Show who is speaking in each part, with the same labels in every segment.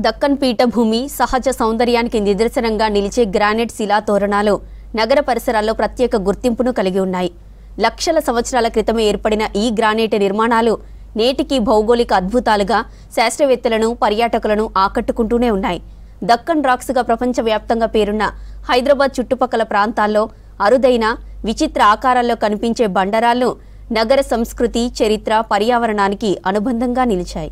Speaker 1: దక్కన్ పీఠభూమి సహజ సౌందర్యానికి నిదర్శనంగా నిలిచే గ్రానైట్ శిలా తోరణాలు నగర పరిసరాల్లో ప్రత్యేక గుర్తింపును కలిగి ఉన్నాయి. లక్షల సంవత్సరాల క్రితమే ఏర్పడిన ఈ గ్రానైట్ నిర్మాణాలు నేటికి భౌగోళిక అద్భుతాలుగా శాస్త్రవేత్తలను, పర్యాటకులను ఆకట్టుకుంటూనే ఉన్నాయి. దక్కన్ రాక్స్గా ప్రపంచవ్యాప్తంగా పేరున్న హైదరాబాద్ చుట్టుపక్కల ప్రాంతాల్లో అరుదైన విచిత్ర ఆకారాల్లో కనిపించే బండరాళ్లు నగర సంస్కృతి, చరిత్ర, పర్యావరణానికి అనుబంధంగా నిలిచాయి.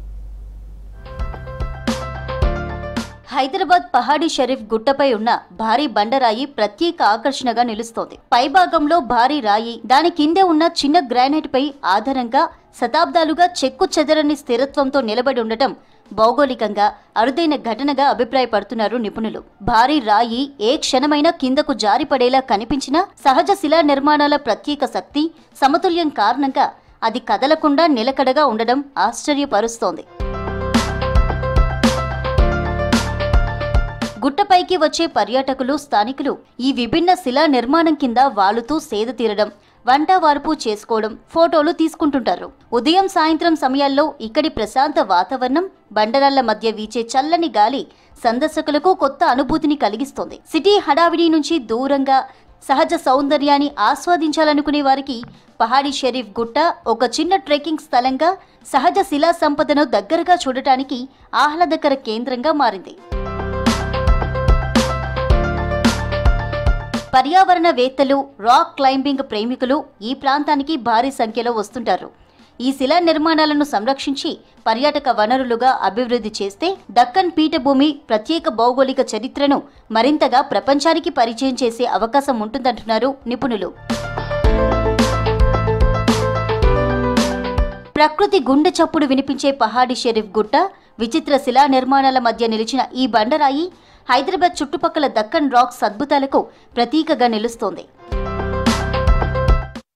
Speaker 2: హైదరాబాద్ పహాడీ షరీఫ్ గుట్టపై ఉన్న భారీ బండరాయి ప్రత్యేక ఆకర్షణగా నిలుస్తోంది. పైభాగంలో భారీ రాయి, దాని కిందే ఉన్న చిన్న గ్రానైట్ పై ఆధారంగా శతాబ్దాలుగా చెక్కు చెదరని స్థిరత్వంతో నిలబడి ఉండటం భౌగోళికంగా అరుదైన ఘటనగా అభిప్రాయపడుతున్నారు నిపుణులు. భారీ రాయి ఏ క్షణమైనా కిందకు జారిపడేలా కనిపించిన సహజ శిలా నిర్మాణాల ప్రత్యేక శక్తి, సమతుల్యం కారణంగా అది కదలకుండా నిలకడగా ఉండడం ఆశ్చర్యపరుస్తోంది. గుట్టపైకి వచ్చే పర్యాటకులు, స్థానికులు ఈ విభిన్న శిలా నిర్మాణం కింద వాలుతూ సేద తీరడం, వంట వార్పు చేసుకోవడం, ఫోటోలు తీసుకుంటుంటారు. ఉదయం, సాయంత్రం సమయాల్లో ఇక్కడి ప్రశాంత వాతావరణం, బండరాళ్ల మధ్య వీచే చల్లని గాలి సందర్శకులకు కొత్త అనుభూతిని కలిగిస్తోంది. సిటీ హడావిడి నుంచి దూరంగా సహజ సౌందర్యాన్ని ఆస్వాదించాలనుకునే వారికి పహాడీ షరీఫ్ గుట్ట ఒక చిన్న ట్రెక్కింగ్ స్థలంగా, సహజ శిలా సంపదను దగ్గరగా చూడటానికి ఆహ్లాదకర కేంద్రంగా మారింది. పర్యావరణవేత్తలు, రాక్ క్లైంబింగ్ ప్రేమికులు ఈ ప్రాంతానికి భారీ సంఖ్యలో వస్తుంటారు. ఈ శిలా నిర్మాణాలను సంరక్షించి పర్యాటక వనరులుగా అభివృద్ధి చేస్తే దక్కన్ పీఠభూమి ప్రత్యేక భౌగోళిక చరిత్రను మరింతగా ప్రపంచానికి పరిచయం చేసే అవకాశం ఉంటుందంటున్నారు నిపుణులు. ప్రకృతి గుండె చప్పుడు వినిపించే పహాడీ షరీఫ్ గుట్ట, విచిత్ర శిలా నిర్మాణాల మధ్య నిలిచిన ఈ బండరాయి హైదరాబాద్ చుట్టుపక్కల దక్కన్ రాక్స్ అద్భుతాలకు ప్రతీకగా నిలుస్తోంది.